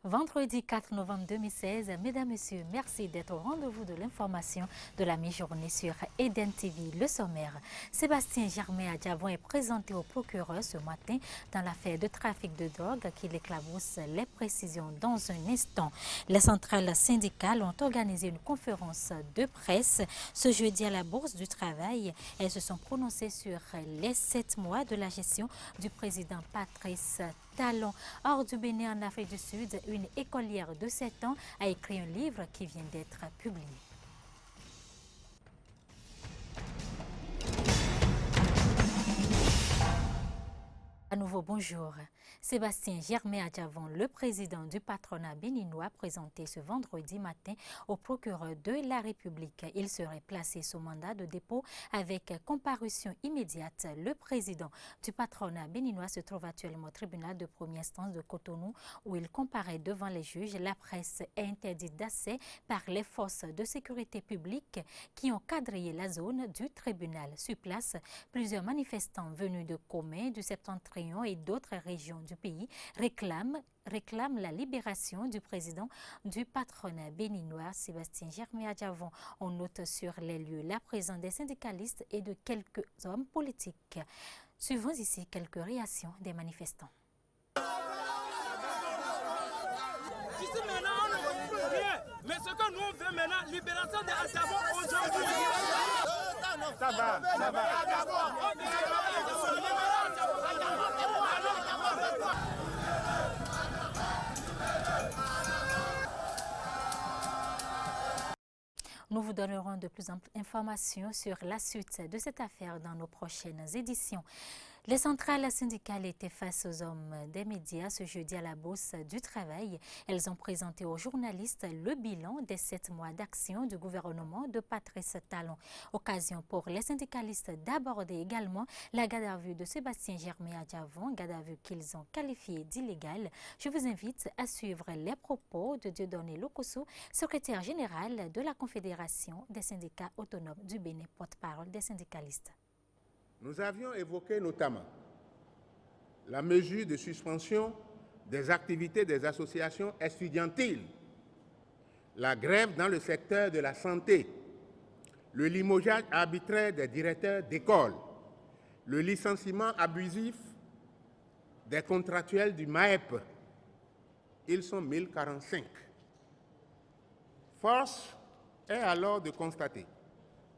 Vendredi 4 novembre 2016, mesdames, messieurs, merci d'être au rendez-vous de l'information de la mi-journée sur Eden TV. Le sommaire, Sébastien Germain Adjavon est présenté au procureur ce matin dans l'affaire de trafic de drogue qui l'éclabousse. Les précisions dans un instant. Les centrales syndicales ont organisé une conférence de presse ce jeudi à la Bourse du Travail. Elles se sont prononcées sur les 7 mois de la gestion du président Patrice Talon. Hors du Bénin, en Afrique du Sud, une écolière de 7 ans a écrit un livre qui vient d'être publié. À nouveau, bonjour. Sébastien Germain Adjavon, le président du patronat béninois, présenté ce vendredi matin au procureur de la République. Il serait placé sous mandat de dépôt avec comparution immédiate. Le président du patronat béninois se trouve actuellement au tribunal de première instance de Cotonou où il comparaît devant les juges. La presse est interdite d'accès par les forces de sécurité publique qui ont quadrillé la zone du tribunal. Sur place, plusieurs manifestants venus de Comé, du Septentrion et d'autres régions du pays réclament la libération du président du patronat béninois, Sébastien Germain Adjavon. On note sur les lieux la présence des syndicalistes et de quelques hommes politiques. Suivons ici quelques réactions des manifestants. Ici maintenant, on ne veut rien. Mais ce que nous on veut maintenant, libération de Adjavon aujourd'hui. Ça va, ça va. Nous vous donnerons de plus amples informations sur la suite de cette affaire dans nos prochaines éditions. Les centrales syndicales étaient face aux hommes des médias ce jeudi à la Bourse du Travail. Elles ont présenté aux journalistes le bilan des 7 mois d'action du gouvernement de Patrice Talon. Occasion pour les syndicalistes d'aborder également la garde à vue de Sébastien Germain Adjavon, garde à vue qu'ils ont qualifiée d'illégale. Je vous invite à suivre les propos de Dieudonné Lokosso, secrétaire général de la Confédération des syndicats autonomes du Bénin, porte-parole des syndicalistes. Nous avions évoqué notamment la mesure de suspension des activités des associations estudiantiles, la grève dans le secteur de la santé, le limogeage arbitraire des directeurs d'école, le licenciement abusif des contractuels du MAEP. Ils sont 1045. Force est alors de constater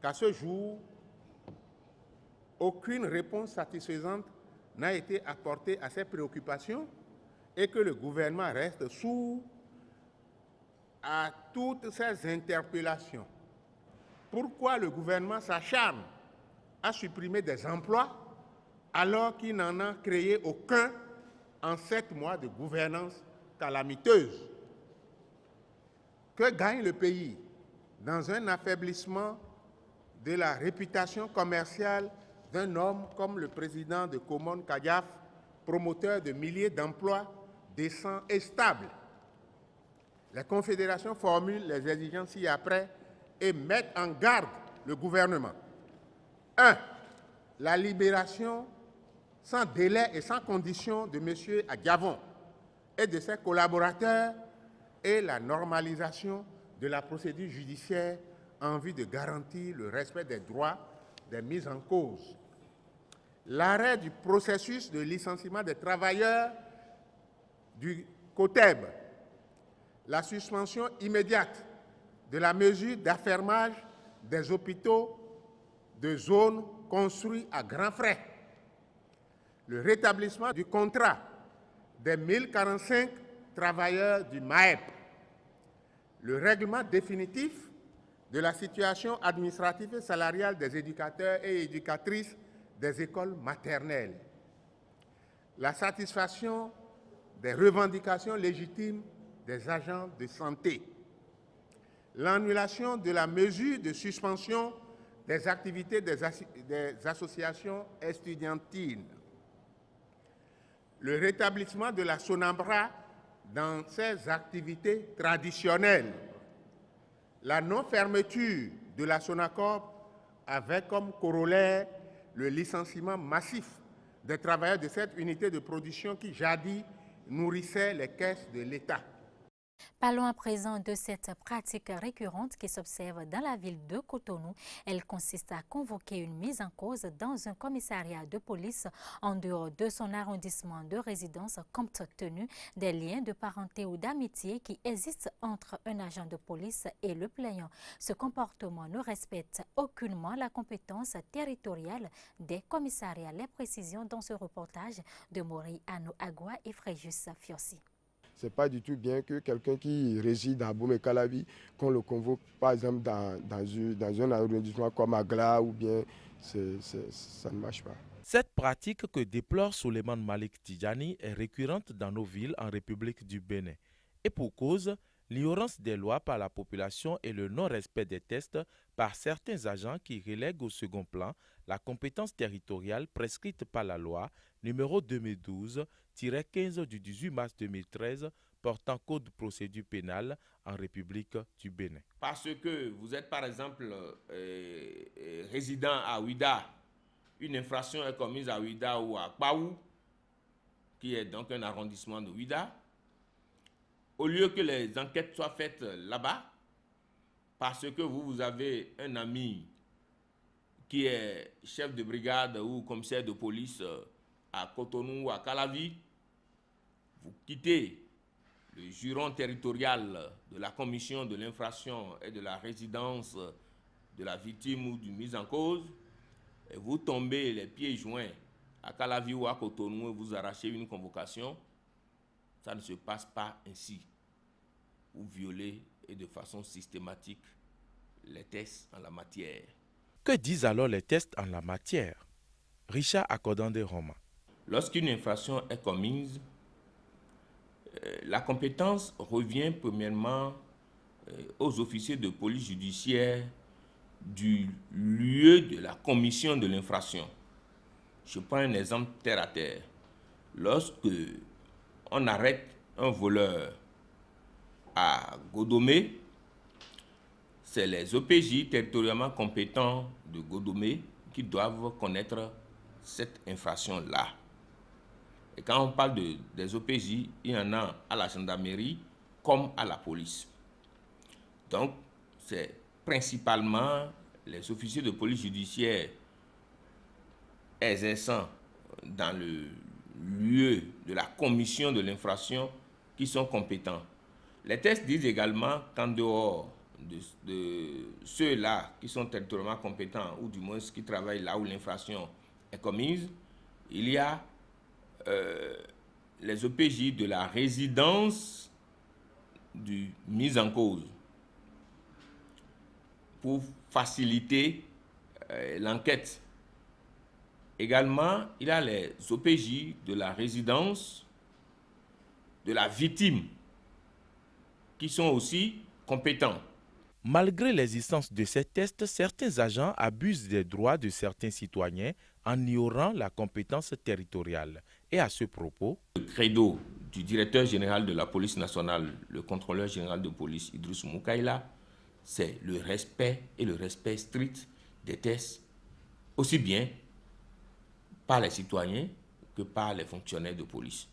qu'à ce jour, aucune réponse satisfaisante n'a été apportée à ces préoccupations et que le gouvernement reste sourd à toutes ces interpellations. Pourquoi le gouvernement s'acharne à supprimer des emplois alors qu'il n'en a créé aucun en 7 mois de gouvernance calamiteuse? Que gagne le pays dans un affaiblissement de la réputation commerciale d'un homme comme le président de Komon Kadiaf, promoteur de milliers d'emplois décents et stables? Les confédérations formulent les exigences ci-après et mettent en garde le gouvernement. 1. La libération sans délai et sans condition de M. Adjavon et de ses collaborateurs et la normalisation de la procédure judiciaire en vue de garantir le respect des droits des mises en cause. L'arrêt du processus de licenciement des travailleurs du COTEB, la suspension immédiate de la mesure d'affermage des hôpitaux de zones construits à grands frais, le rétablissement du contrat des 1045 travailleurs du MAEP, le règlement définitif de la situation administrative et salariale des éducateurs et éducatrices des écoles maternelles, la satisfaction des revendications légitimes des agents de santé, l'annulation de la mesure de suspension des activités des associations estudiantines, le rétablissement de la SONABRA dans ses activités traditionnelles, la non-fermeture de la SONACOP avec comme corollaire le licenciement massif des travailleurs de cette unité de production qui jadis nourrissait les caisses de l'État. Parlons à présent de cette pratique récurrente qui s'observe dans la ville de Cotonou. Elle consiste à convoquer une mise en cause dans un commissariat de police en dehors de son arrondissement de résidence compte tenu des liens de parenté ou d'amitié qui existent entre un agent de police et le plaignant. Ce comportement ne respecte aucunement la compétence territoriale des commissariats. Les précisions dans ce reportage de Mori Ano Agua et Fréjus Fiossi. Ce n'est pas du tout bien que quelqu'un qui réside à Boumé-Calavi, qu'on le convoque par exemple dans un arrondissement comme Agla ou bien ça ne marche pas. Cette pratique que déplore Souleymane Malik Tidjani est récurrente dans nos villes en République du Bénin. Et pour cause, l'ignorance des lois par la population et le non-respect des tests par certains agents qui relèguent au second plan la compétence territoriale prescrite par la loi numéro 2012-15 du 18 mars 2013 portant code de procédure pénale en République du Bénin. Parce que vous êtes par exemple résident à Ouida, une infraction est commise à Ouida ou à Kpaou, qui est donc un arrondissement de Ouida, au lieu que les enquêtes soient faites là-bas, parce que vous avez un ami qui est chef de brigade ou commissaire de police à Cotonou ou à Calavi, vous quittez le juron territorial de la commission de l'infraction et de la résidence de la victime ou du mise en cause, et vous tombez les pieds joints à Calavi ou à Cotonou et vous arrachez une convocation, ça ne se passe pas ainsi. Vous violez et de façon systématique les tests en la matière. Que disent alors les tests en la matière? Richard Akodande Roma. Lorsqu'une infraction est commise, la compétence revient premièrement aux officiers de police judiciaire du lieu de la commission de l'infraction. Je prends un exemple terre à terre. Lorsque on arrête un voleur à Godomé, c'est les OPJ territorialement compétents de Godomé qui doivent connaître cette infraction-là. Et quand on parle des OPJ, il y en a à la gendarmerie comme à la police. Donc, c'est principalement les officiers de police judiciaire exerçant dans le lieu de la commission de l'infraction qui sont compétents. Les tests disent également qu'en dehors de ceux-là qui sont territorialement compétents, ou du moins qui travaillent là où l'infraction est commise, il y a les OPJ de la résidence du mise en cause pour faciliter l'enquête. Également, il y a les OPJ de la résidence de la victime qui sont aussi compétents. Malgré l'existence de ces tests, certains agents abusent des droits de certains citoyens en ignorant la compétence territoriale. Et à ce propos, le credo du directeur général de la police nationale, le contrôleur général de police Idriss Moukaïla, c'est le respect et le respect strict des tests, aussi bien par les citoyens que par les fonctionnaires de police.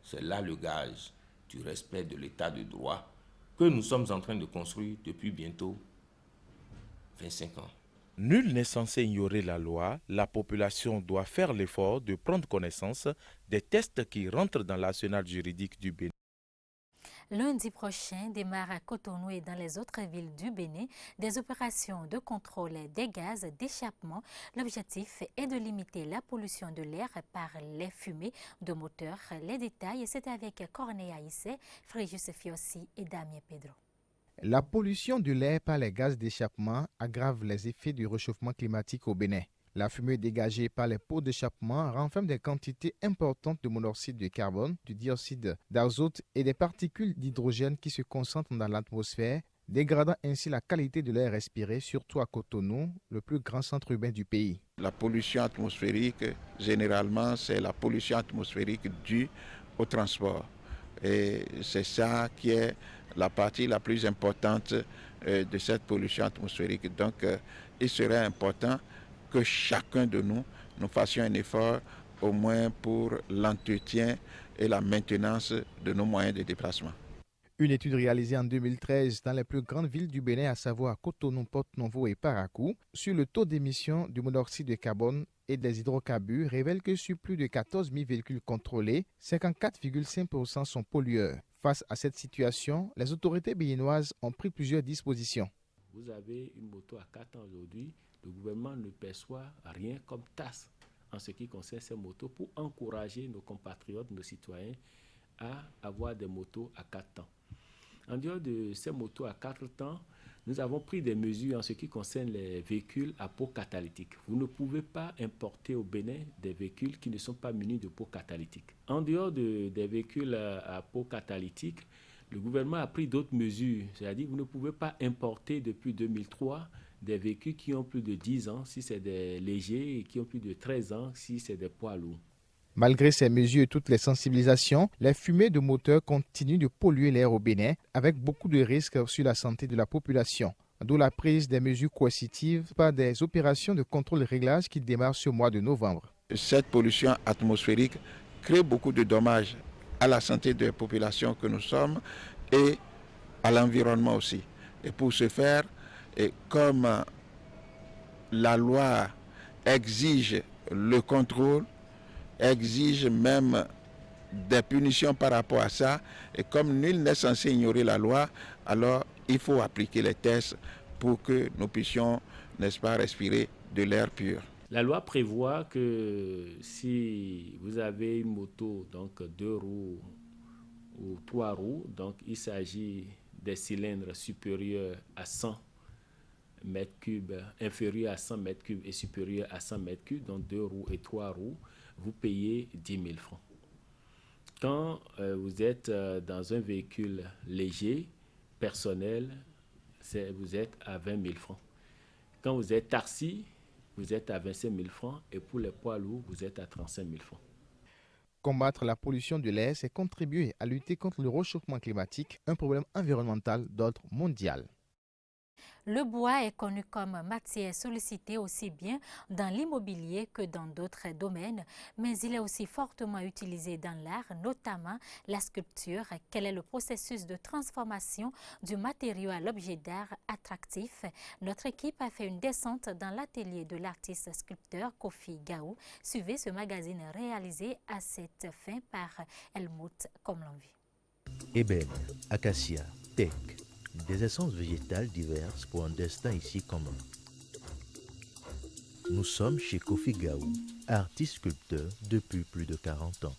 C'est là le gage du respect de l'état de droit que nous sommes en train de construire depuis bientôt 25 ans. Nul n'est censé ignorer la loi. La population doit faire l'effort de prendre connaissance des tests qui rentrent dans l'arsenal juridique du Bénin. Lundi prochain démarre à Cotonou et dans les autres villes du Bénin des opérations de contrôle des gaz d'échappement. L'objectif est de limiter la pollution de l'air par les fumées de moteurs. Les détails, c'est avec Corneille Aïssé, Fréjus Fiossi et Damien Pedro. La pollution de l'air par les gaz d'échappement aggrave les effets du réchauffement climatique au Bénin. La fumée dégagée par les pots d'échappement renferme des quantités importantes de monoxyde de carbone, du dioxyde d'azote et des particules d'hydrogène qui se concentrent dans l'atmosphère, dégradant ainsi la qualité de l'air respiré, surtout à Cotonou, le plus grand centre urbain du pays. La pollution atmosphérique, généralement, c'est la pollution atmosphérique due au transport. Et c'est ça qui est la partie la plus importante de cette pollution atmosphérique. Donc, il serait important que chacun de nous fassions un effort au moins pour l'entretien et la maintenance de nos moyens de déplacement. Une étude réalisée en 2013 dans les plus grandes villes du Bénin, à savoir Cotonou, Porto-Novo et Parakou, sur le taux d'émission du monoxyde de carbone et des hydrocarbures révèle que sur plus de 14 000 véhicules contrôlés, 54,5% sont pollueurs. Face à cette situation, les autorités béninoises ont pris plusieurs dispositions. Vous avez une moto à 4 ans aujourd'hui, le gouvernement ne perçoit rien comme taxe en ce qui concerne ces motos pour encourager nos compatriotes, nos citoyens à avoir des motos à 4 ans. En dehors de ces motos à 4 temps, nous avons pris des mesures en ce qui concerne les véhicules à peau catalytique. Vous ne pouvez pas importer au Bénin des véhicules qui ne sont pas munis de peau catalytique. En dehors des véhicules à peau catalytique, le gouvernement a pris d'autres mesures. C'est-à-dire que vous ne pouvez pas importer depuis 2003 des véhicules qui ont plus de 10 ans si c'est des légers et qui ont plus de 13 ans si c'est des poids lourds. Malgré ces mesures et toutes les sensibilisations, les fumées de moteurs continuent de polluer l'air au Bénin avec beaucoup de risques sur la santé de la population. D'où la prise des mesures coercitives par des opérations de contrôle-réglage qui démarrent ce mois de novembre. Cette pollution atmosphérique crée beaucoup de dommages à la santé des populations que nous sommes et à l'environnement aussi. Et pour ce faire, et comme la loi exige le contrôle, exige même des punitions par rapport à ça, et comme nul n'est censé ignorer la loi, alors il faut appliquer les tests pour que nous puissions, n'est-ce pas, respirer de l'air pur. La loi prévoit que si vous avez une moto, donc 2 roues ou 3 roues, donc il s'agit des cylindres supérieurs à 100 mètres cubes, inférieurs à 100 mètres cubes et supérieurs à 100 mètres cubes, donc 2 roues et 3 roues, vous payez 10 000 francs. Quand vous êtes dans un véhicule léger, personnel, vous êtes à 20 000 francs. Quand vous êtes taxi, vous êtes à 25 000 francs et pour les poids lourds, vous êtes à 35 000 francs. Combattre la pollution de l'air, c'est contribuer à lutter contre le réchauffement climatique, un problème environnemental d'ordre mondial. Le bois est connu comme matière sollicitée aussi bien dans l'immobilier que dans d'autres domaines, mais il est aussi fortement utilisé dans l'art, notamment la sculpture. Quel est le processus de transformation du matériau à l'objet d'art attractif? Notre équipe a fait une descente dans l'atelier de l'artiste sculpteur Kofi Gaou. Suivez ce magazine réalisé à cette fin par Helmut Komlanvi. Ébène, acacia, teck. Des essences végétales diverses pour un destin ici commun. Nous sommes chez Kofi Gaou, artiste-sculpteur depuis plus de 40 ans.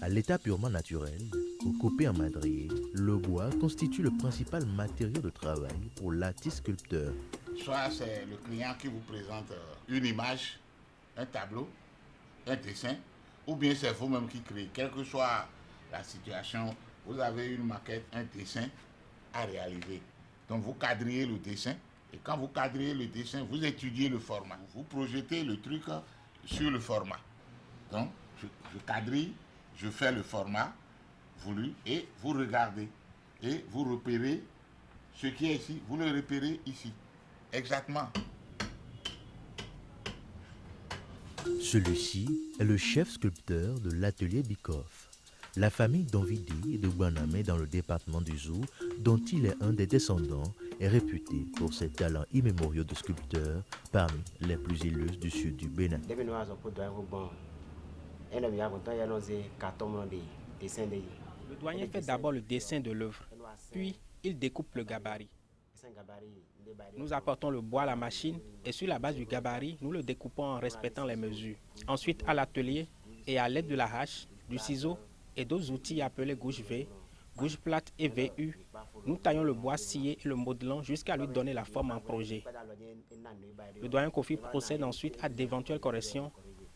À l'état purement naturel, ou coupé en madrier, le bois constitue le principal matériau de travail pour l'artiste-sculpteur. Soit c'est le client qui vous présente une image, un tableau, un dessin, ou bien c'est vous-même qui créez, quelle que soit la situation. Vous avez une maquette, un dessin à réaliser. Donc vous quadrillez le dessin et quand vous quadrillez le dessin, vous étudiez le format. Vous projetez le truc sur le format. Donc je quadrille, je fais le format voulu et vous regardez et vous repérez ce qui est ici. Vous le repérez ici. Exactement. Celui-ci est le chef sculpteur de l'atelier Bikoff. La famille d'Onvidi de Guanamé dans le département du Zou, dont il est un des descendants, est réputée pour ses talents immémoriaux de sculpteur parmi les plus illustres du sud du Bénin. Le douanier fait d'abord le dessin de l'œuvre, puis il découpe le gabarit. Nous apportons le bois à la machine et sur la base du gabarit, nous le découpons en respectant les mesures. Ensuite, à l'atelier et à l'aide de la hache, du ciseau et d'autres outils appelés gouge V, gouge plate et VU, nous taillons le bois scié et le modelons jusqu'à lui donner la forme en projet. Le doyen Kofi procède ensuite à d'éventuelles corrections.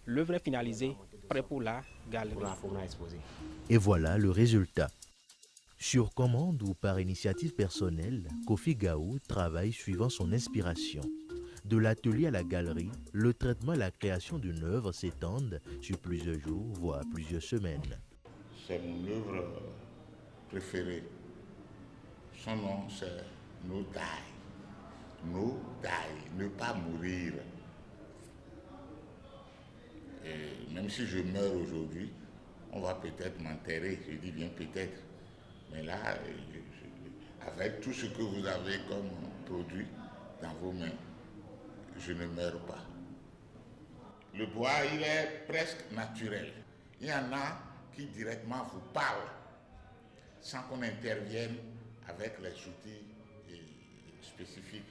L'œuvre est finalisée, prête pour la galerie. Et voilà le résultat. Sur commande ou par initiative personnelle, Kofi Gaou travaille suivant son inspiration. De l'atelier à la galerie, le traitement et la création d'une œuvre s'étendent sur plusieurs jours, voire plusieurs semaines. C'est mon œuvre préférée. Son nom, c'est No Die. No Die, ne pas mourir. Et même si je meurs aujourd'hui, on va peut-être m'enterrer, je dis bien peut-être. Mais là, avec tout ce que vous avez comme produit dans vos mains, je ne meurs pas. Le bois, il est presque naturel. Il y en a qui directement vous parlent sans qu'on intervienne avec les outils spécifiques.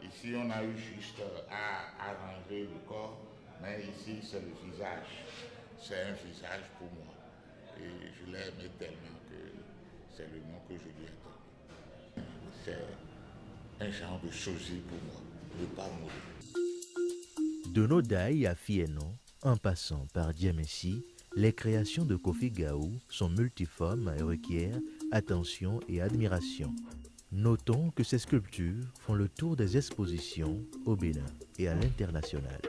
Ici, on a eu juste à arranger le corps, mais ici, c'est le visage. C'est un visage pour moi. Et je l'ai aimé tellement que c'est le nom que je lui ai donné. C'est un genre de sosie pour moi, ne pas mourir. De Nodai à Fieno, en passant par Djamessi, les créations de Kofi Gaou sont multiformes et requièrent attention et admiration. Notons que ces sculptures font le tour des expositions au Bénin et à l'international.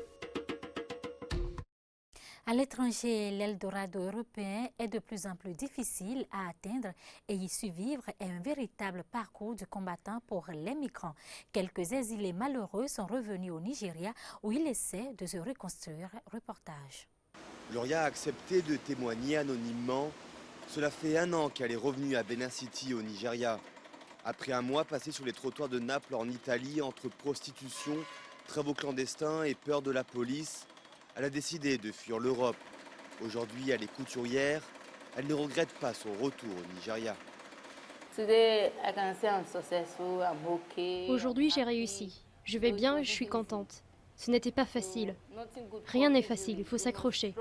À l'étranger, l'Eldorado européen est de plus en plus difficile à atteindre et y survivre est un véritable parcours du combattant pour les migrants. Quelques exilés malheureux sont revenus au Nigeria où ils essaient de se reconstruire. Reportage. Gloria a accepté de témoigner anonymement. Cela fait 1 an qu'elle est revenue à Benin City au Nigeria. Après un mois passé sur les trottoirs de Naples en Italie entre prostitution, travaux clandestins et peur de la police, elle a décidé de fuir l'Europe. Aujourd'hui, elle est couturière. Elle ne regrette pas son retour au Nigeria. Aujourd'hui, j'ai réussi. Je vais bien, je suis contente. Ce n'était pas facile. Rien n'est facile, il faut s'accrocher.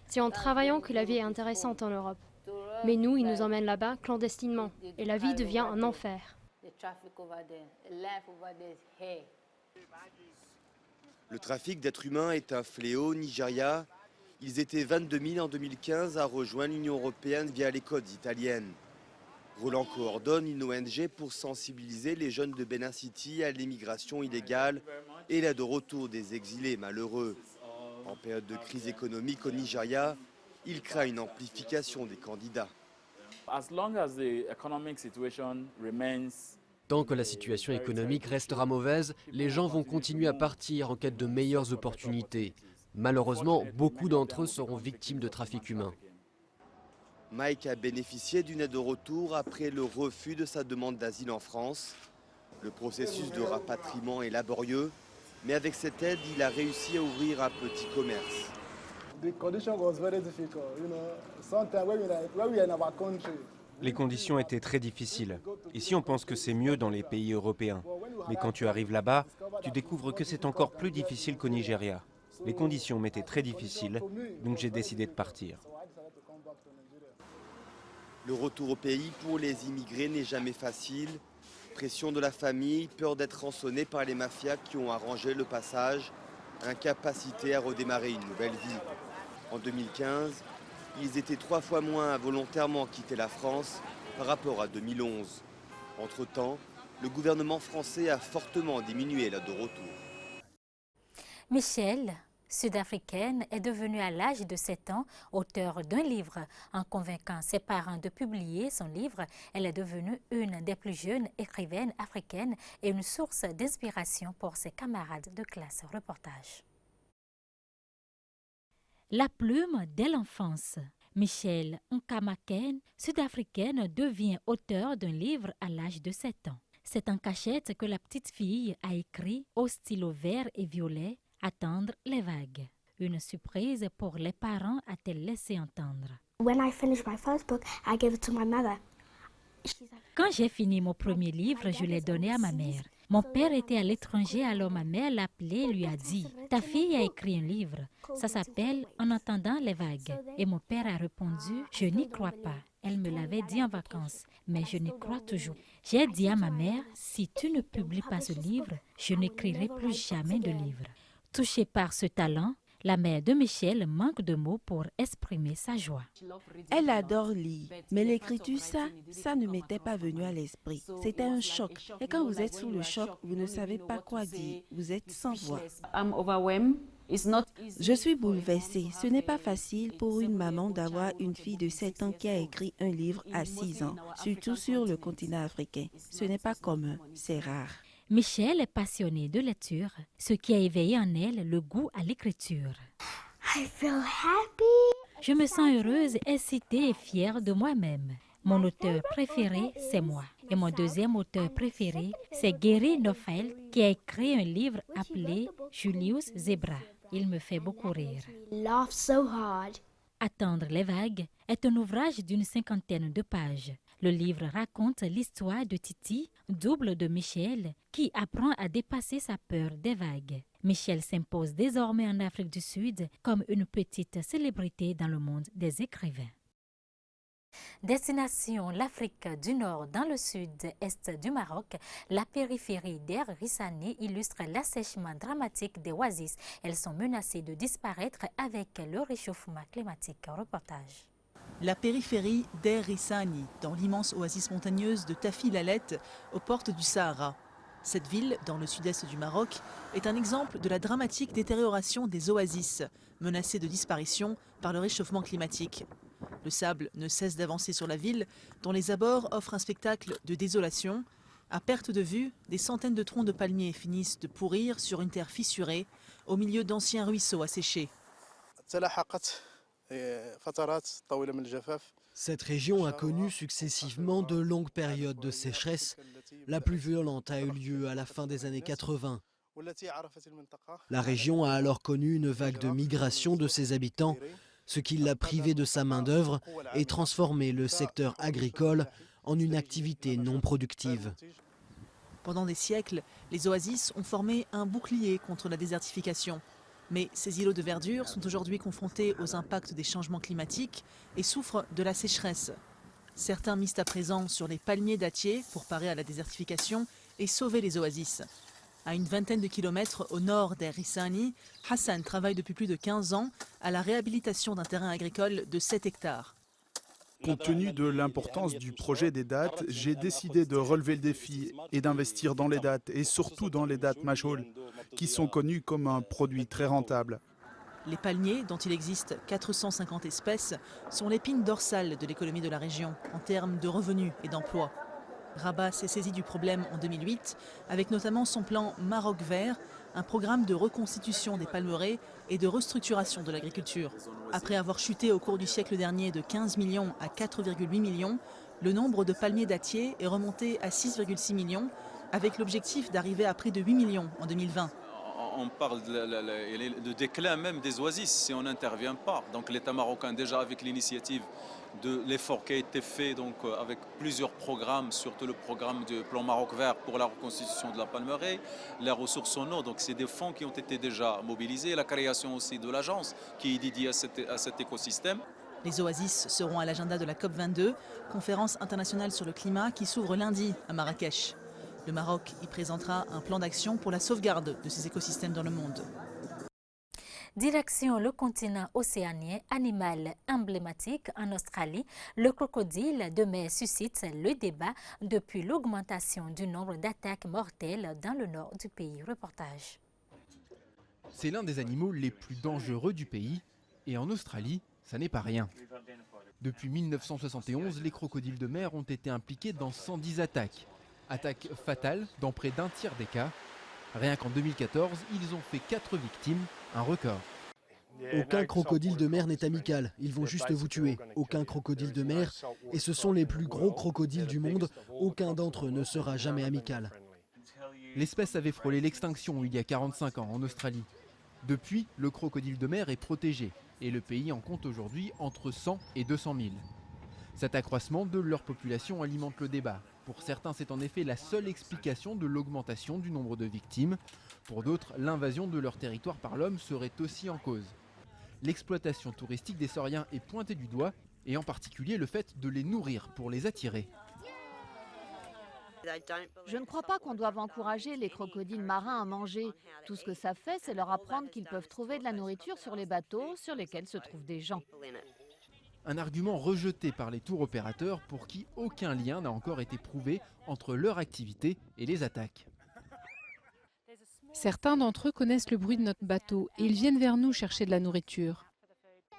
C'est en travaillant que la vie est intéressante en Europe. Mais nous, ils nous emmènent là-bas clandestinement. Et la vie devient un enfer. Le trafic d'êtres humains est un fléau au Nigeria. Ils étaient 22 000 en 2015 à rejoindre l'Union européenne via les côtes italiennes. Roland coordonne une ONG pour sensibiliser les jeunes de Benin City à l'immigration illégale et l'aide au retour des exilés malheureux. En période de crise économique au Nigeria, il craint une amplification des candidats. Tant que la situation économique restera mauvaise, les gens vont continuer à partir en quête de meilleures opportunités. Malheureusement, beaucoup d'entre eux seront victimes de trafic humain. Mike a bénéficié d'une aide au retour après le refus de sa demande d'asile en France. Le processus de rapatriement est laborieux, mais avec cette aide, il a réussi à ouvrir un petit commerce. Les conditions étaient très difficiles. Ici, on pense que c'est mieux dans les pays européens. Mais quand tu arrives là-bas, tu découvres que c'est encore plus difficile qu'au Nigeria. Les conditions m'étaient très difficiles, donc j'ai décidé de partir. Le retour au pays pour les immigrés n'est jamais facile. Pression de la famille, peur d'être rançonné par les mafias qui ont arrangé le passage, incapacité à redémarrer une nouvelle vie. En 2015, ils étaient 3 fois moins à volontairement quitter la France par rapport à 2011. Entre-temps, le gouvernement français a fortement diminué l'aide au retour. Michelle, sud-africaine, est devenue à l'âge de 7 ans auteure d'un livre. En convainquant ses parents de publier son livre, elle est devenue une des plus jeunes écrivaines africaines et une source d'inspiration pour ses camarades de classe. Reportage. La plume dès l'enfance. Michelle Nkamaken, sud-africaine, devient auteure d'un livre à l'âge de 7 ans. C'est en cachette que la petite fille a écrit au stylo vert et violet « Attendre les vagues ». Une surprise pour les parents, a-t-elle laissé entendre. Quand j'ai fini mon premier livre, je l'ai donné à ma mère. Mon père était à l'étranger, alors ma mère l'a appelé et lui a dit « Ta fille a écrit un livre, ça s'appelle « En entendant les vagues ». Et mon père a répondu « Je n'y crois pas ». Elle me l'avait dit en vacances, mais je n'y crois toujours. J'ai dit à ma mère « Si tu ne publies pas ce livre, je n'écrirai plus jamais de livre ». Touchée par ce talent, la mère de Michelle manque de mots pour exprimer sa joie. Elle adore lire, mais l'écriture, ça ne m'était pas venu à l'esprit. C'était un choc. Et quand vous êtes sous le choc, vous ne savez pas quoi dire. Vous êtes sans voix. Je suis bouleversée. Ce n'est pas facile pour une maman d'avoir une fille de 7 ans qui a écrit un livre à 6 ans, surtout sur le continent africain. Ce n'est pas commun, c'est rare. Michelle est passionnée de lecture, ce qui a éveillé en elle le goût à l'écriture. Je me sens heureuse, excitée et fière de moi-même. Mon auteur préféré, c'est moi. Et mon deuxième auteur préféré, c'est Gary Neufeld, qui a écrit un livre appelé Julius Zebra. Il me fait beaucoup rire. Attendre les vagues est un ouvrage d'une 50aine de pages. Le livre raconte l'histoire de Titi, double de Michel, qui apprend à dépasser sa peur des vagues. Michel s'impose désormais en Afrique du Sud comme une petite célébrité dans le monde des écrivains. Destination l'Afrique du Nord dans le sud-est du Maroc, la périphérie d'Air Rissani illustre l'assèchement dramatique des oasis. Elles sont menacées de disparaître avec le réchauffement climatique. Reportage. La périphérie d'Air Rissani, dans l'immense oasis montagneuse de Tafi-Lalet, aux portes du Sahara. Cette ville, dans le sud-est du Maroc, est un exemple de la dramatique détérioration des oasis, menacées de disparition par le réchauffement climatique. Le sable ne cesse d'avancer sur la ville, dont les abords offrent un spectacle de désolation. À perte de vue, des centaines de troncs de palmiers finissent de pourrir sur une terre fissurée, au milieu d'anciens ruisseaux asséchés. Cette région a connu successivement de longues périodes de sécheresse. La plus violente a eu lieu à la fin des années 80. La région a alors connu une vague de migration de ses habitants, ce qui l'a privé de sa main-d'œuvre et transformé le secteur agricole en une activité non productive. Pendant des siècles, les oasis ont formé un bouclier contre la désertification. Mais ces îlots de verdure sont aujourd'hui confrontés aux impacts des changements climatiques et souffrent de la sécheresse. Certains misent à présent sur les palmiers dattiers pour parer à la désertification et sauver les oasis. À une vingtaine de kilomètres au nord d'Air Rissani, Hassan travaille depuis plus de 15 ans à la réhabilitation d'un terrain agricole de 7 hectares. Compte tenu de l'importance du projet des dattes, j'ai décidé de relever le défi et d'investir dans les dattes, et surtout dans les dattes Majoul, qui sont connues comme un produit très rentable. Les palmiers, dont il existe 450 espèces, sont l'épine dorsale de l'économie de la région en termes de revenus et d'emplois. Rabat s'est saisi du problème en 2008, avec notamment son plan Maroc vert, un programme de reconstitution des palmeraies et de restructuration de l'agriculture. Après avoir chuté au cours du siècle dernier de 15 millions à 4,8 millions, le nombre de palmiers dattiers est remonté à 6,6 millions, avec l'objectif d'arriver à près de 8 millions en 2020. On parle de déclin même des oasis si on n'intervient pas. Donc l'État marocain, déjà avec l'initiative de l'effort qui a été fait donc, avec plusieurs programmes, surtout le programme du plan Maroc vert pour la reconstitution de la palmeraie, les ressources en eau, donc c'est des fonds qui ont été déjà mobilisés, la création aussi de l'agence qui est dédiée à cet écosystème. Les oasis seront à l'agenda de la COP22, conférence internationale sur le climat qui s'ouvre lundi à Marrakech. Le Maroc y présentera un plan d'action pour la sauvegarde de ces écosystèmes dans le monde. Direction le continent océanien, animal emblématique en Australie, le crocodile de mer suscite le débat depuis l'augmentation du nombre d'attaques mortelles dans le nord du pays. Reportage. C'est l'un des animaux les plus dangereux du pays et en Australie, ça n'est pas rien. Depuis 1971, les crocodiles de mer ont été impliqués dans 110 attaques. Attaques fatales dans près d'un tiers des cas. Rien qu'en 2014, ils ont fait 4 victimes, un record. Aucun crocodile de mer n'est amical, ils vont juste vous tuer. Aucun crocodile de mer, et ce sont les plus gros crocodiles du monde, aucun d'entre eux ne sera jamais amical. L'espèce avait frôlé l'extinction il y a 45 ans en Australie. Depuis, le crocodile de mer est protégé et le pays en compte aujourd'hui entre 100 et 200 000. Cet accroissement de leur population alimente le débat. Pour certains, c'est en effet la seule explication de l'augmentation du nombre de victimes. Pour d'autres, l'invasion de leur territoire par l'homme serait aussi en cause. L'exploitation touristique des sauriens est pointée du doigt, et en particulier le fait de les nourrir pour les attirer. Je ne crois pas qu'on doive encourager les crocodiles marins à manger. Tout ce que ça fait, c'est leur apprendre qu'ils peuvent trouver de la nourriture sur les bateaux sur lesquels se trouvent des gens. Un argument rejeté par les tours opérateurs pour qui aucun lien n'a encore été prouvé entre leur activité et les attaques. Certains d'entre eux connaissent le bruit de notre bateau et ils viennent vers nous chercher de la nourriture.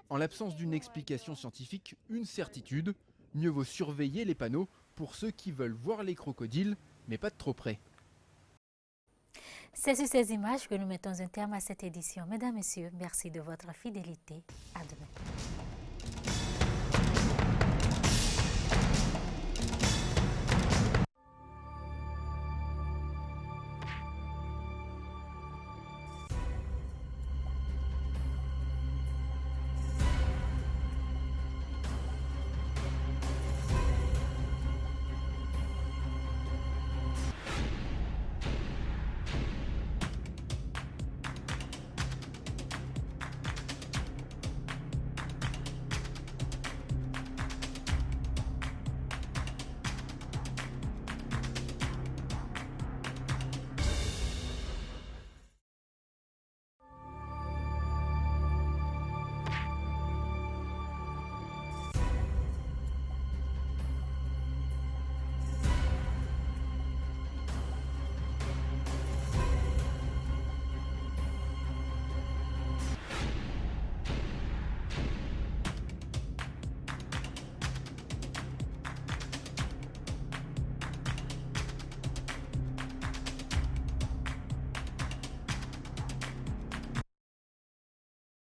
En l'absence d'une explication scientifique, une certitude, mieux vaut surveiller les panneaux pour ceux qui veulent voir les crocodiles, mais pas de trop près. C'est sur ces images que nous mettons un terme à cette édition. Mesdames, Messieurs, merci de votre fidélité. À demain.